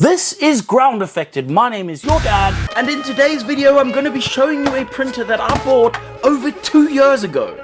This is Groundeffected. My name is your dad, and in today's video I'm going to be showing you a printer that I bought over 2 years ago.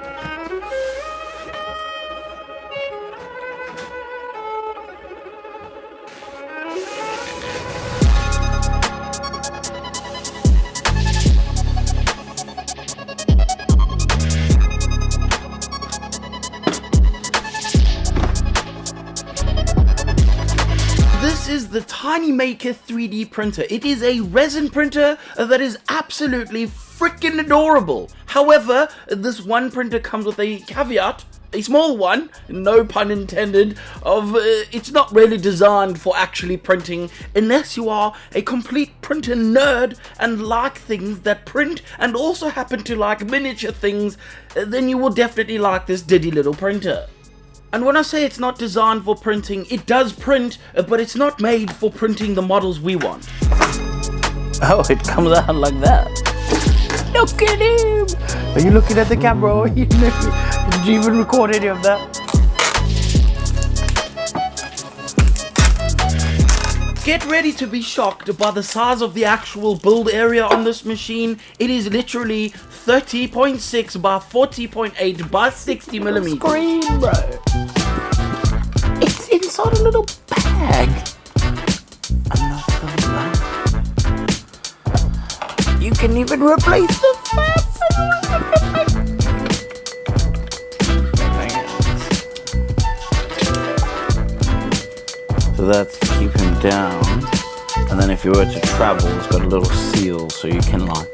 This is the TinkyMaker 3D printer. It is a resin printer that is absolutely freaking adorable. However, this one printer comes with a caveat, a small one, no pun intended, of it's not really designed for actually printing unless you are a complete printer nerd and like things that print and also happen to like miniature things. Then you will definitely like this diddy little printer. And when I say it's not designed for printing, it does print, but it's not made for printing the models we want. Oh, it comes out like that. Look at him! Are you looking at the camera? Did you even record any of that? Get ready to be shocked by the size of the actual build area on this machine. It is literally 30.6 by 40.8 by 60 millimeters. Screen, bro. It's inside a little bag. I'm not gonna lie. You can even replace the fat. So that's to keep him down, and then if you were to travel, it's got a little seal so you can like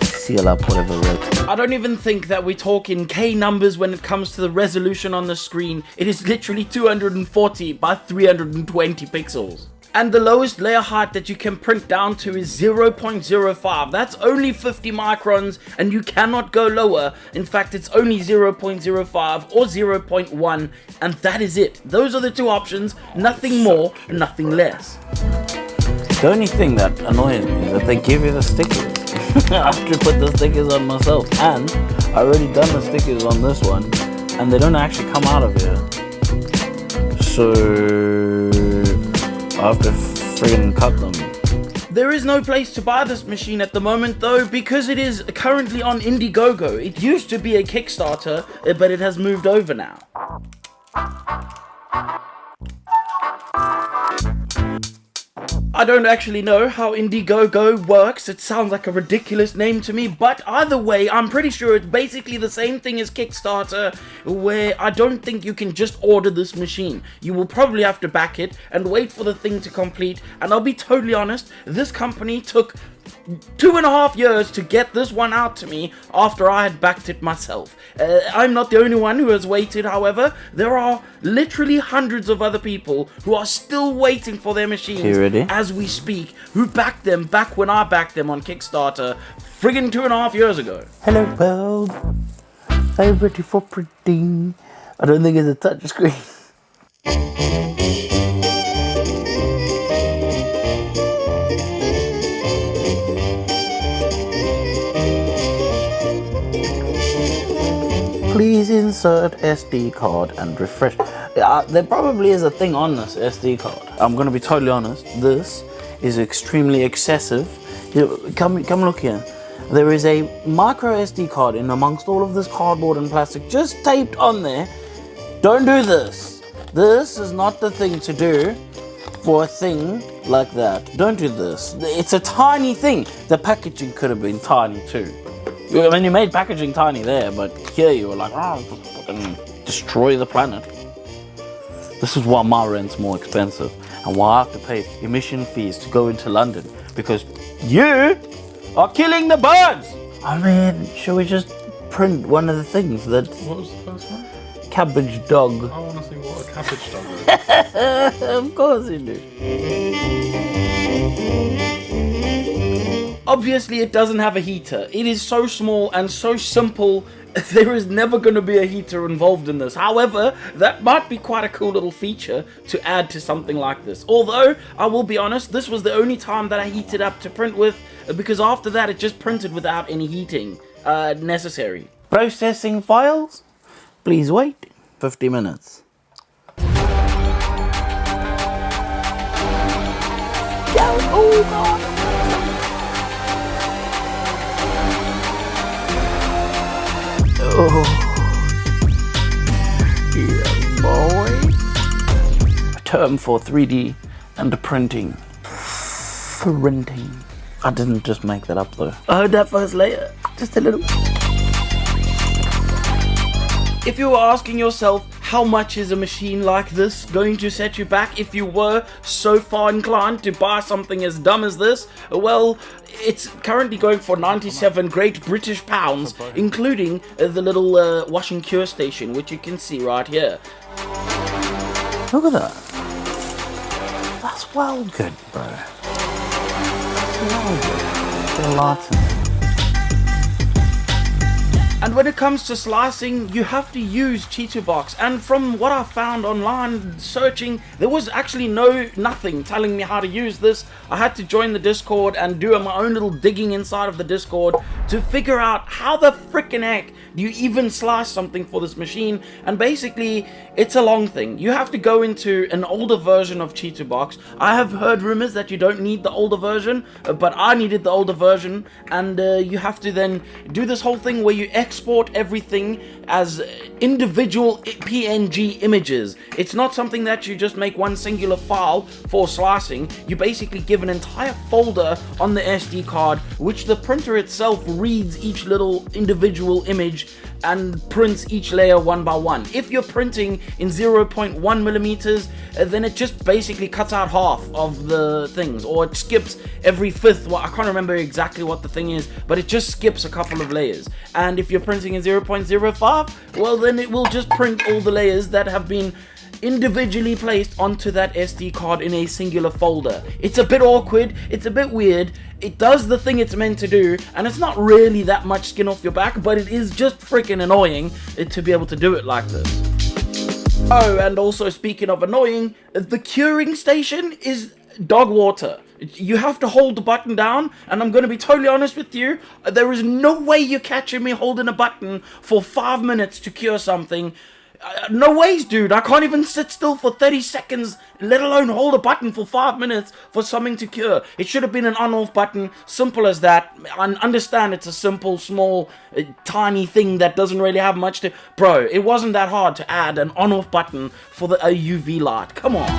seal up whatever. I don't even think that we talk in K numbers when it comes to the resolution on the screen. It is literally 240 by 320 pixels. And the lowest layer height that you can print down to is 0.05. That's only 50 microns, and you cannot go lower. In fact, it's only 0.05 or 0.1, and that is it. Those are the two options, nothing more, nothing less. The only thing that annoys me is that they give you the stickers. I have to put the stickers on myself, and I already done the stickers on this one, and they don't actually come out of here. So I have to friggin' cut them. There is no place to buy this machine at the moment though, because it is currently on Indiegogo. It used to be a Kickstarter, but it has moved over now. I don't actually know how Indiegogo works. It sounds like a ridiculous name to me, but either way, I'm pretty sure it's basically the same thing as Kickstarter, where I don't think you can just order this machine. You will probably have to back it and wait for the thing to complete, and I'll be totally honest, this company took 2.5 years to get this one out to me after I had backed it myself. I'm not the only one who has waited, however. There are literally hundreds of other people who are still waiting for their machines as we speak, who backed them back when I backed them on Kickstarter friggin' 2.5 years ago. Hello world, I'm ready for printing. I don't think it's a touch screen. Please insert SD card and refresh. There probably is a thing on this SD card. I'm gonna be totally honest. This is extremely excessive. Come look here. There is a micro SD card in amongst all of this cardboard and plastic just taped on there. Don't do this. This is not the thing to do for a thing like that. Don't do this. It's a tiny thing. The packaging could have been tiny too. I mean, you made packaging tiny there, but here you were like, oh, fucking destroy the planet. This is why my rent's more expensive and why I have to pay emission fees to go into London, because you are killing the birds. I mean, should we just print one of the things that... What was the first one? Cabbage dog. I want to see what a cabbage dog is. Of course you do. Obviously it doesn't have a heater. It is so small and so simple, there is never going to be a heater involved in this. However, that might be quite a cool little feature to add to something like this. Although, I will be honest, this was the only time that I heated up to print with, because after that it just printed without any heating necessary. Processing files? Please wait 50 minutes. card. Oh, yeah, boy. A term for 3D and printing. Printing. I didn't just make that up though. I heard that first layer. Just a little. If you were asking yourself, how much is a machine like this going to set you back if you were so far inclined to buy something as dumb as this? Well, it's currently going for 97 Great British pounds, including the little wash and cure station, which you can see right here. Look at that. That's well good, bro. That's well good. Get a lot in it. And when it comes to slicing, you have to use Cheetahbox. And from what I found online searching, there was actually nothing telling me how to use this. I had to join the Discord and do my own little digging inside of the Discord to figure out how the frickin' heck do you even slice something for this machine. And basically, it's a long thing. You have to go into an older version of Cheetahbox. I have heard rumors that you don't need the older version, but I needed the older version. And you have to then do this whole thing where you export everything as individual PNG images. It's not something that you just make one singular file for slicing. You basically give an entire folder on the SD card, which the printer itself reads each little individual image and prints each layer one by one. If you're printing in 0.1 millimeters, then it just basically cuts out half of the things, or it skips every fifth. Well, I can't remember exactly what the thing is, but it just skips a couple of layers. And if you're printing in 0.05, well, then it will just print all the layers that have been individually placed onto that SD card in a singular folder. It's a bit awkward, it's a bit weird, it does the thing it's meant to do, and it's not really that much skin off your back, but it is just freaking annoying to be able to do it like this. Oh, and also speaking of annoying, the curing station is dog water. You have to hold the button down, and I'm going to be totally honest with you, there is no way you're catching me holding a button for 5 minutes to cure something. No ways, dude. I can't even sit still for 30 seconds, let alone hold a button for 5 minutes for something to cure. It should have been an on-off button, simple as that. I understand it's a simple, small, tiny thing that doesn't really have much to... Bro, it wasn't that hard to add an on-off button for a UV light. Come on.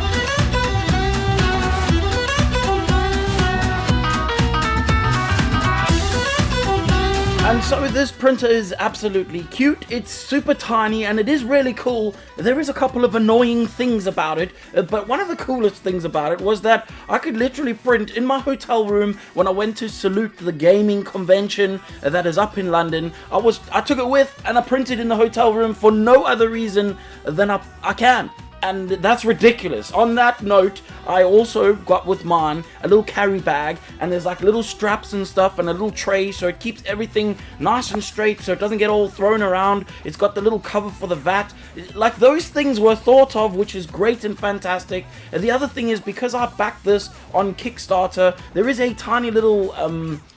And so this printer is absolutely cute, it's super tiny, and it is really cool. There is a couple of annoying things about it, but one of the coolest things about it was that I could literally print in my hotel room when I went to Salute, the gaming convention that is up in London. I took it with, and I printed in the hotel room for no other reason than I can. And that's ridiculous. On that note, I also got with mine a little carry bag, and there's like little straps and stuff and a little tray, so it keeps everything nice and straight so it doesn't get all thrown around. It's got the little cover for the vat. Like, those things were thought of, which is great and fantastic. And the other thing is, because I backed this on Kickstarter, there is a tiny little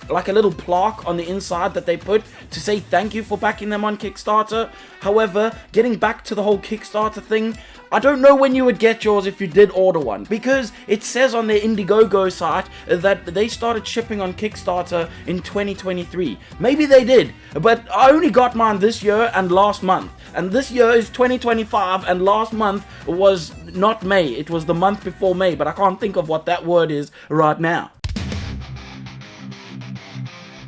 like a little plaque on the inside that they put to say thank you for backing them on Kickstarter. However, getting back to the whole Kickstarter thing, I don't know when you would get yours if you did order one, because it says on their Indiegogo site that they started shipping on Kickstarter in 2023. Maybe they did, but I only got mine this year and last month. And this year is 2025, and last month was not May, it was the month before May, but I can't think of what that word is right now.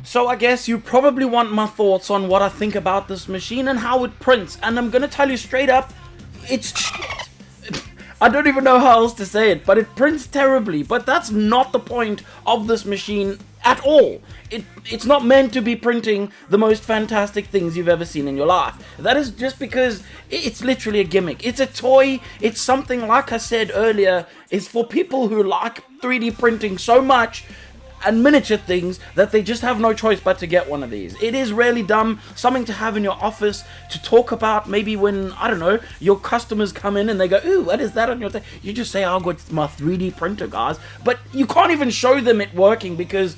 So I guess you probably want my thoughts on what I think about this machine and how it prints, and I'm gonna tell you straight up, it's shit. I don't even know how else to say it, but it prints terribly. But that's not the point of this machine at all. It's not meant to be printing the most fantastic things you've ever seen in your life. That is just because it's literally a gimmick. It's a toy. It's something, like I said earlier, is for people who like 3D printing so much and miniature things that they just have no choice but to get one of these. It is really dumb, something to have in your office to talk about maybe when, I don't know, your customers come in and they go, ooh, what is that on your thing? You just say, oh, got my 3D printer, guys. But you can't even show them it working because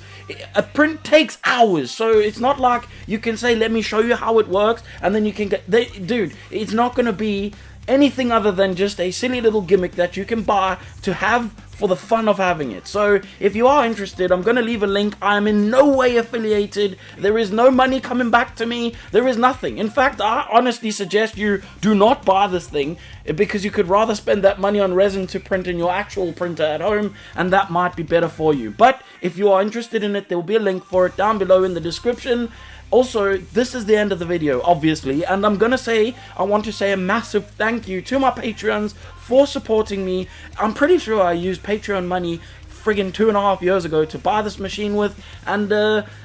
a print takes hours. So it's not like you can say, let me show you how it works, and then you can get, dude, it's not going to be anything other than just a silly little gimmick that you can buy to have for the fun of having it. So if you are interested, I'm going to leave a link. I am in no way affiliated. There is no money coming back to me. There is nothing. In fact, I honestly suggest you do not buy this thing, because you could rather spend that money on resin to print in your actual printer at home, and that might be better for you. But if you are interested in it, there will be a link for it down below in the description. Also, this is the end of the video, obviously, and I want to say a massive thank you to my Patreons for supporting me. I'm pretty sure I used Patreon money friggin' 2.5 years ago to buy this machine with, and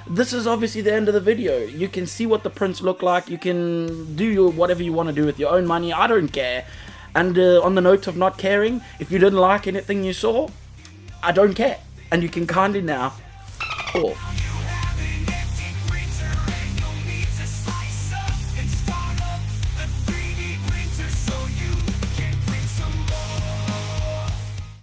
this is obviously the end of the video. You can see what the prints look like. You can do whatever you want to do with your own money. I don't care. And on the note of not caring, if you didn't like anything you saw, I don't care. And you can kindly now off.